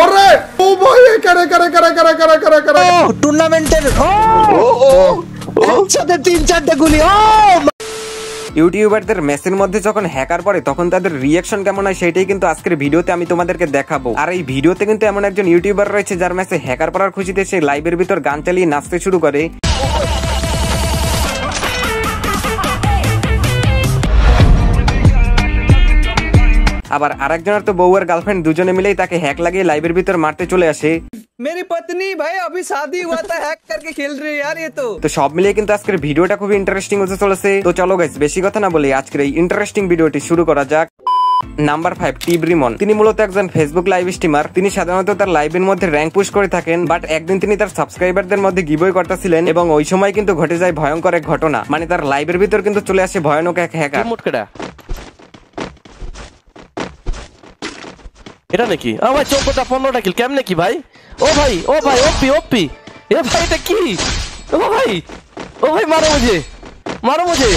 ওরে ও ভাই করে করে করে করে করে করে করে টুর্নামেন্টের একসাথে 3-4টা গুলি। ইউটিউবারদের ম্যাচের মধ্যে যখন হ্যাকার পড়ে তখন তাদের রিয়াকশন কেমন হয় সেটাই কিন্তু আজকের ভিডিওতে আমি তোমাদেরকে দেখাবো। আর এই ভিডিওতে কিন্তু এমন একজন ইউটিউবার রয়েছে যার ম্যাচে হ্যাকার পড়ার খুশিতে সে লাইভের ভিতর গান চালিয়ে নাচতে শুরু করে। আবার আরেকজনের তো বউ আর গার্লফ্রেন্ড দুজনে মিলেই তাকে হ্যাক লাগিয়ে লাইভের ভিতর মারতে চলে আসে। मेरी पत्नी भाई अभी शादी हुआ था हैक करके खेल रही है यार ये तो সব মিলিয়ে কিন্তু আজকের ভিডিওটা খুবই ইন্টারেস্টিং হতে চলেছে। তো চলো গাইস বেশি কথা না বলে আজকের এই ইন্টারেস্টিং ভিডিওটি শুরু করা যাক। নাম্বার 5 টিব্রিমন। তিনি মূলত একজন ফেসবুক লাইভ স্ট্রিমার। তিনি সাধারণত তার লাইভের মধ্যে র্যাঙ্ক পুশ করে থাকেন, বাট একদিন তিনি তার সাবস্ক্রাইবারদের মধ্যে গিভওয়ে করতেছিলেন এবং ওই সময় কিন্তু ঘটে যায় ভয়ঙ্কর এক ঘটনা। মানে তার লাইভের ভিতর কিন্তু চলে আসে ভয়ানক এক হ্যাকার। এটা নাকি ভাই 14টা কিল কেমনে কি ভাই? ও ভাই ওপি এ ভাই এটা কি? ও ভাই মারো মুঝে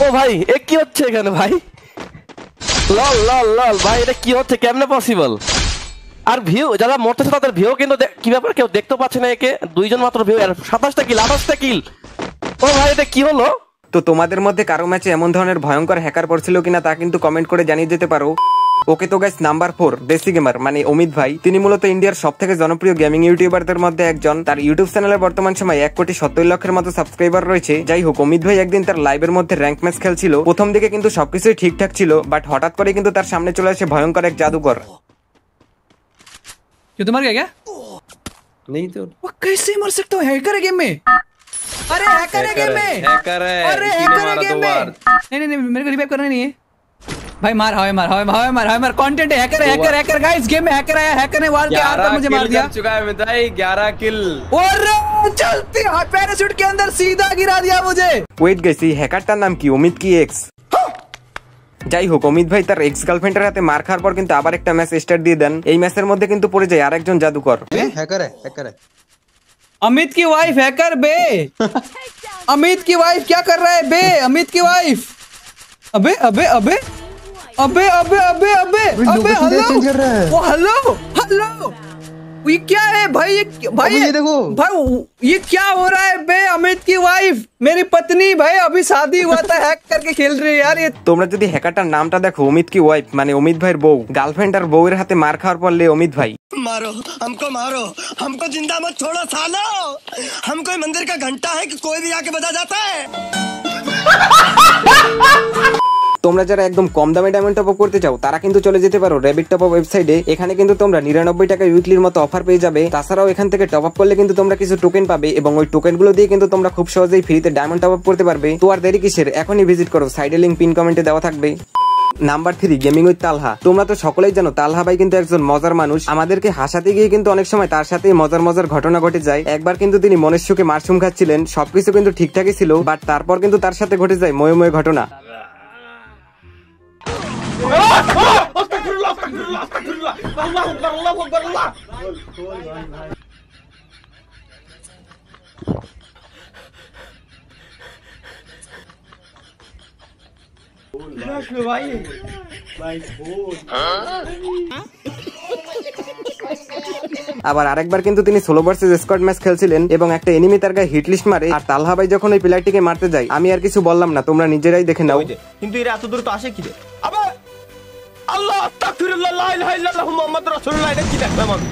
ও ভাই এ কি হচ্ছে এখানে ভাই? লল ভাই এটা কি হচ্ছে, কেমনে পসিবল? আর ভিউ যারা মরতেছে তাদের ভিউ কিন্তু কি ব্যাপার কেউ দেখতে পাচ্ছে না। একে দুইজন মাত্র ভিউ, 27টা কিল 28টা কিল। ও ভাই এটা কি হলো? তো তোমাদের মধ্যে কারো ম্যাচে এমন ধরনের ভয়ঙ্কর হ্যাকার পড়ছিল কিনা তা কিন্তু কমেন্ট করে জানিয়ে যেতে পারো। ওকে তো গাইস নাম্বার 4 দেশি গেমার মানে অমিত ভাই। তিনি মূলত ইন্ডিয়ার সবথেকে জনপ্রিয় গেমিং ইউটিউবারদের মধ্যে একজন। তার ইউটিউব চ্যানেলে বর্তমান সময় 1,70,00,000-এর মতো সাবস্ক্রাইবার রয়েছে। যাই হোক, অমিত ভাই একদিন তার লাইভের মধ্যে র্যাঙ্ক ম্যাচ খেলছিল। প্রথম দিকে কিন্তু সবকিছুই ঠিকঠাক ছিল, বাট হঠাৎ করে কিন্তু তার সামনে চলে আসে ভয়ঙ্কর এক জাদুকর। तुम्हार क्या नहीं तो वो कैसे मर सकता हूँ? हैकर है गेम में। अरे हैकर है गेम में, हैकर है। अरे हैकर है गेम में। नहीं मेरे को रिवाइव करना नहीं है भाई। मार कंटेंट है। हैकर गाइस गेम में हैकर आया। हैकर ने वाल के आर पर मुझे मार दिया। चुका है मिताई 11 किल और चलती पैराशूट के अंदर सीधा गिरा दिया मुझे। ওয়েট গাইস, এই হ্যাকারটার নাম কি? অমিত কি এক্স? যাই হোক, অমিত ভাই তার এক্স গার্লফ্রেন্ডের হাতে মার খাওয়ার পর কিন্তু আবার একটা ম্যাচ স্টার্ট দিয়ে দেন। এই ম্যাচের মধ্যে কিন্তু পড়ে যায় আরেকজন জাদুকর। हैकर है अमित की वाइफ हैकर बे। अमित की वाइफ क्या कर रहा है बे? अमित की वाइफ अबे हेलो ये क्या है भाई? ये देखो भाई ये क्या हो रहा है बे? अमित की वाइफ मेरी पत्नी भाई अभी शादी हुआ था हैक करके खेल रही है यार ये। তোমরা যদি হ্যাকারটার নামটা দেখো, অমিত কি ওয়াইফ মানে অমিত ভাইয়ের বউ। গার্লফ্রেন্ড আর বউয়ের হাতে মার খাওয়ার পর অমিত ভাই मारो हमको जिंदा मत छोड़ो सालो। हम कोई मंदिर का घंटा है कि कोई भी आके बजा जाता है। তোমরা যারা একদম কম দামে ডায়মন্ড টপ আপ করতে চাও তারা কিন্তু চলে যেতে পারো র্যাবিট টপ আপ ওয়েবসাইটে। এখানে কিন্তু তোমরা 99 টাকা উইকলির মতো অফার পেয়ে যাবে। তাছাড়াও এখান থেকে টপ আপ করলে কিন্তু তোমরা কিছু টোকেন পাবে এবং ওই টোকেনগুলো দিয়ে কিন্তু তোমরা খুব সহজেই ফ্রিতে ডায়মন্ড টপ আপ করতে পারবে। তো আর দেরি কিসের, এখনই ভিজিট করো। সাইডে লিংক পিন কমেন্টে দেওয়া থাকবে। নাম্বার 3 গেমিং উইথ তালহা। তোমরা তো সকলেই জানো তালহা ভাই কিন্তু একজন মজার মানুষ। আমাদেরকে হাসাতে গিয়ে কিন্তু অনেক সময় তার সাথে মজার ঘটনা ঘটে যায়। একবার কিন্তু তিনি মনের সুখে মাশরুম খাচ্ছিলেন, সবকিছু কিন্তু ঠিকঠাকই ছিল, বাট তারপর কিন্তু তার সাথে ঘটে যায় ময় ঘটনা। আবার আরেকবার কিন্তু তিনি সোলো ভার্সেস স্কোয়াড ম্যাচ খেলছিলেন এবং একটা এনিমি তার গায়ে হিট লিস্ট মারে। আর তালহা ভাই যখন ওই প্লেয়ারটিকে মারতে যায়, আমি আর কিছু বললাম না, তোমরা নিজেরাই দেখে নাও। কিন্তু এরা এত দূর তো আসে কি রে? আবে আল্লাহ আস্তাগফিরুল্লাহ লা ইলাহা ইল্লাল্লাহ মুহাম্মাদুর রাসূলুল্লাহ। এটা কি দেখলাম আমি?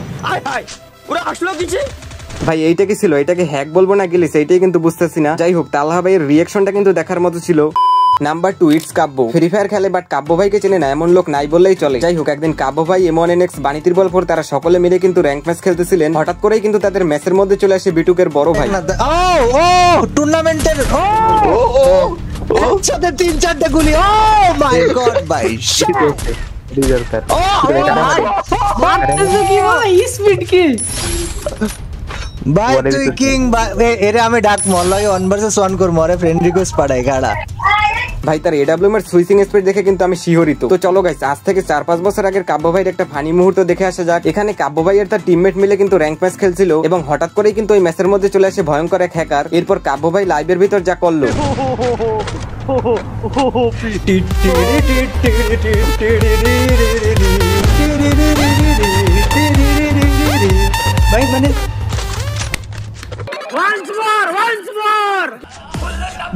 হাই ওরা আসলো কিছে ভাই? এইটা কি ছিল? এটাকে হ্যাক বলবো না গিলিস, এইটাই কিন্তু বুঝতেছি না। যাই হোক, তালহা ভাইয়ের রিয়াকশনটা কিন্তু দেখার মতো ছিল। Number 2 it's Kabya. Free fire খেলে বাট কাব্য ভাইকে চেনে না এমন লোক নাই বললেই চলে। যাই হোক, একদিন কাব্য ভাই M1NX বাণীতির বল ফোর তারা সকলে মিলে কিন্তু র্যাঙ্ক ম্যাচ খেলতেছিলেন। হঠাৎ করেই কিন্তু তাদের ম্যাচের মধ্যে চলে আসে বিটুকের বড় ভাই। টুর্নামেন্টের একসাথে 3-4টা গুলি। ও মাই গড ভাই ভাই তুই কিং এরে আমি ডাক মল লাগে 1 vs 1 কর মরে ফ্রেন্ড রিকোয়েস্ট পাঠাই গাড়া। ভাই তার এডব্লিউএম এর সুইচিং স্পিড দেখে কিন্তু আমি শিহরিত। তো চলো গাইস, আজ থেকে 4-5 বছর আগের কাব্য ভাইয়ের একটা ফানি মুহূর্ত দেখে আসা যাক। এখানে কাব্য ভাই আর তার টিমমেট মিলে কিন্তু র্যাঙ্ক ম্যাচ খেলছিল এবং হঠাৎ করেই কিন্তু ওই ম্যাচের মধ্যে চলে আসে ভয়ঙ্কর এক হ্যাকার। এরপর কাব্য ভাই লাইভের ভিতর যা করলো, ভাই মানে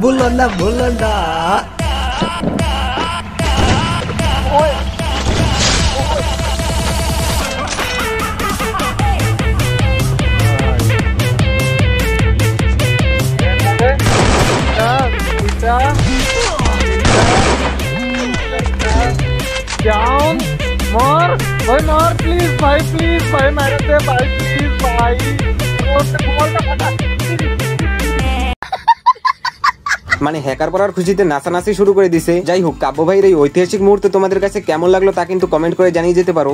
বললো না down more please bhai mere se bhai please bhai মানে হ্যাকার পড়ার খুশিতে নাচানাচি শুরু করে দিছে। যাই হোক, কাব্য ভাইয়ের এই ঐতিহাসিক মুহূর্তে তোমাদের কাছে কেমন লাগলো তা কিন্তু কমেন্ট করে জানিয়ে যেতে পারো।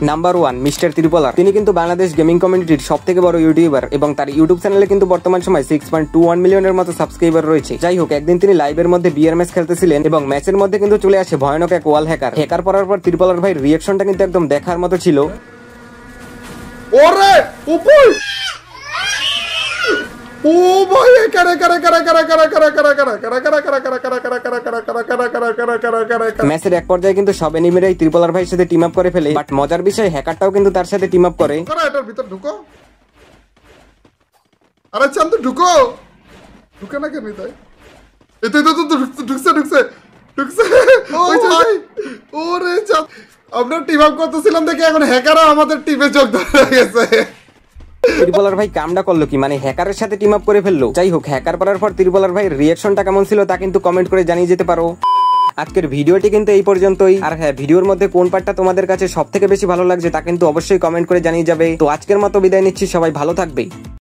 নাম্বার 1 মিস্টার ত্রিপলার। তিনি কিন্তু বাংলাদেশ গেমিং কমিউনিটির সবথেকে বড় ইউটিউবার এবং তার ইউটিউব চ্যানেলে কিন্তু বর্তমান সময় 6.21 মিলিয়নের মতো সাবস্ক্রাইবার রয়েছে। যাই হোক, একদিন তিনি লাইভের মধ্যে বিয়ার ম্যাচ খেলতেছিলেন এবং ম্যাচের মধ্যে কিন্তু চলে আসে ভয়ানক এক ওয়াল হ্যাকার। হ্যাকার পড়ার পর ত্রিপলার ভাইয়ের রিঅ্যাকশনটা কিন্তু একদম দেখার মতো ছিল। ওরে উপর ও ভাই ম্যাচের এক পর্যায়ে কিন্তু সব এনিমিরাই ত্রিপলার ভাইয়ের সাথে টিম আপ করে ফেলে, বাট মজার বিষয় হ্যাকারটাও কিন্তু তার সাথে টিম আপ করে। এটার ভিতর ঢুকো, আরে চান তো ঢুকো, ঢুকে না কেন তাই? এতে তো ঢুকছে ওরে চান, আমরা টিম আপ করতেছিলাম দেখে এখন হ্যাকাররা আমাদের টিমে যোগ ধরে গেছে। ত্রিপলার ভাই কামটা করলো কি, মানে হ্যাকারের সাথে টিম আপ করে ফেললো। যাই হোক, হ্যাকার পড়ার পর ত্রিপলার ভাইয়ের রিঅ্যাকশনটা কেমন ছিল তা কিন্তু কমেন্ট করে জানিয়ে যেতে পারো। আজকের ভিডিওটি কিন্তু এই পর্যন্তই। আর হ্যাঁ, ভিডিওর মধ্যে কোন পার্টটা তোমাদের কাছে সব থেকে বেশি ভালো লাগছে তা কিন্তু অবশ্যই কমেন্ট করে জানিয়ে যাবে। তো আজকের মতো বিদায় নিচ্ছি, সবাই ভালো থাকবে।